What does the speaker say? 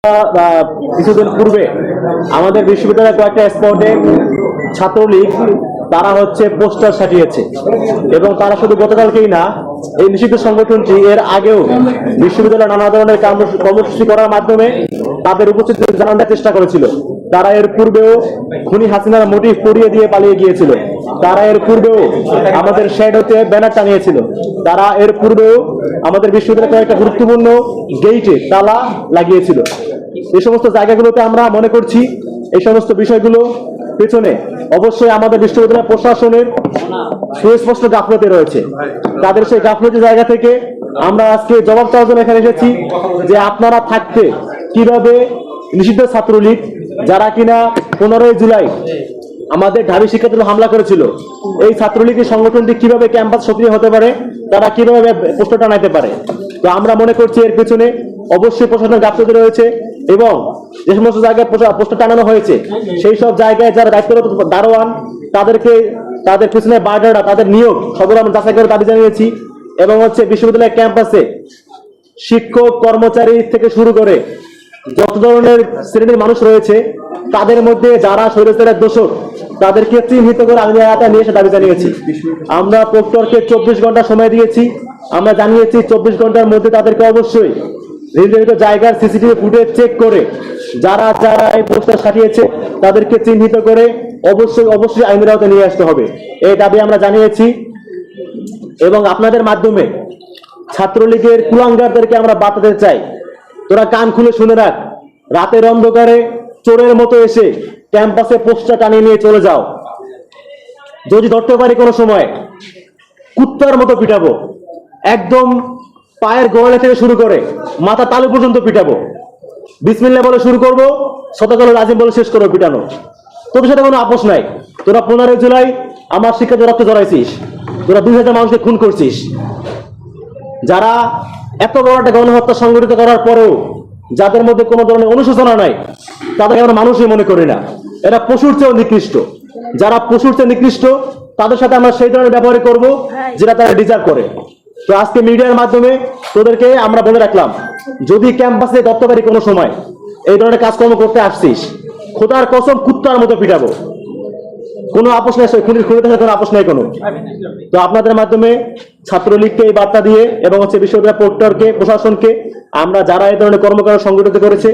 কিছুদিন পূর্বে আমাদের বিশ্ববিদ্যালয়ের কয়েকটা স্পটে ছাত্রলীগ তারা পোস্টার সাটিয়েছে এবং তারা শুধু গতকালকেই না, এই নিষিদ্ধ সংগঠনটি এর আগেও বিশ্ববিদ্যালয়ে নানা ধরনের কর্মসূচি করার মাধ্যমে তাদের উপস্থিতি জানানোর চেষ্টা করেছিল। তারা এর পূর্বেও খুনি হাসিনার মোটিভ পড়িয়ে দিয়ে পালিয়ে গিয়েছিল। তারা এর পূর্বেও আমাদের শেড হতে ব্যানার টানিয়েছিল। তারা এর পূর্বেও আমাদের বিশ্ববিদ্যালয়ে কয়েকটা গুরুত্বপূর্ণ গেইটে তালা লাগিয়েছিল। এই সমস্ত জায়গাগুলোতে আমরা মনে করছি এই সমস্ত বিষয়গুলো পেছনে অবশ্যই আমাদের বিশ্ববিদ্যালয় প্রশাসনের সুস্পষ্ট গাফলতি রয়েছে। তাদের সেই গাফলতি জায়গা থেকে আমরা আজকে জবাব চাওয়ার জন্য এখানে এসেছি যে আপনারা থাকতে কিভাবে নিষিদ্ধ ছাত্রলীগ, যারা কিনা 15 জুলাই আমাদের ঢাবি শিক্ষার্থীদের হামলা করেছিল, এই ছাত্রলীগের সংগঠনটি কিভাবে ক্যাম্পাস সক্রিয় হতে পারে, তারা কিভাবে পোস্টার টানাইতে পারে। তো আমরা মনে করছি এর পেছনে অবশ্যই প্রশাসনের গাফলতি রয়েছে এবং যে সমস্ত জায়গায় পোস্টার টানানো হয়েছে সেই সব জায়গায় যারা দায়িত্বরত দারোয়ান তাদের পেছনে বায়োডাটা, তাদের নিয়োগ সবগুলো আমরা যাচাই করে দাবি জানিয়েছি। এবং বিশ্ববিদ্যালয়ের ক্যাম্পাসে শিক্ষক কর্মচারী থেকে শুরু করে যত ধরনের শ্রেণীর মানুষ রয়েছে তাদের মধ্যে যারা স্বৈরাচারের দোষর তাদেরকে চিহ্নিত করে আইনি আওতায় নিয়ে এসে দাবি জানিয়েছি। আমরা প্রক্টরকে 24 ঘন্টা সময় দিয়েছি। আমরা জানিয়েছি 24 ঘন্টার মধ্যে তাদেরকে অবশ্যই নির্ধারিত জায়গার সিসিটিভি ফুটেজ চেক করে যারা যারা এই পোস্টার সাটিয়েছে তাদেরকে চিহ্নিত করে অবশ্যই আইনের আওতায় নিয়ে আসতে হবে, এই দাবি আমরা জানিয়েছি। এবং আপনাদের মাধ্যমে ছাত্রলীগের কুলাঙ্গারদেরকে আমরা বার্তা দিতে চাই, তোরা কান খুলে শুনে রাখ, রাতের অন্ধকারে চোরের মতো এসে ক্যাম্পাসে পোস্টার টানিয়ে নিয়ে চলে যাও। যদি ধরতে পারি কোনো সময় কুত্তার মতো পিটাবো, একদম পায়ের গোড়ালি থেকে শুরু করে মাথা তালু পর্যন্ত পিটাবো। বিসমিল্লাহ বলে শুরু করবো, শতকাল আজিম বলে শেষ করবো পিটানো। তোদের সাথে কোনো আপোষ নাই। তোরা 15 জুলাই আমার শিক্ষার্থী রক্ত জড়াইছিস, তোরা 2000 মানুষকে খুন করছিস। যারা এত বড় একটা গণহত্যা সংগঠিত করার পরেও যাদের মধ্যে কোনো ধরনের অনুশোচনা নাই, তাদেরকে আমরা মানুষই মনে করি না। এরা পশুর চেয়েও নিকৃষ্ট। যারা পশুর চেয়ে নিকৃষ্ট তাদের সাথে আমরা সেই ধরনের ব্যবহার করবো যেটা তারা ডিজার্ভ করে। তো আজকে মিডিয়ার মাধ্যমে তোদেরকে আমরা বলে রাখলাম, যদি ক্যাম্পাসে ধরতে পারি কোনো সময় এই ধরনের কাজকর্ম করতে আসছিস, খোদার কসম কুত্তার মতো পিটাবো। কোনো আপোষ নেই, খুনির সাথে কোনো আপোষ নেই কোনো। তো আপনাদের মাধ্যমে ছাত্রলীগকে এই বার্তা দিয়ে এবং বিশ্ববিদ্যালয় প্রক্টরকে, প্রশাসনকে, আমরা যারা এই ধরনের কর্মকাণ্ড সংগঠিত করেছে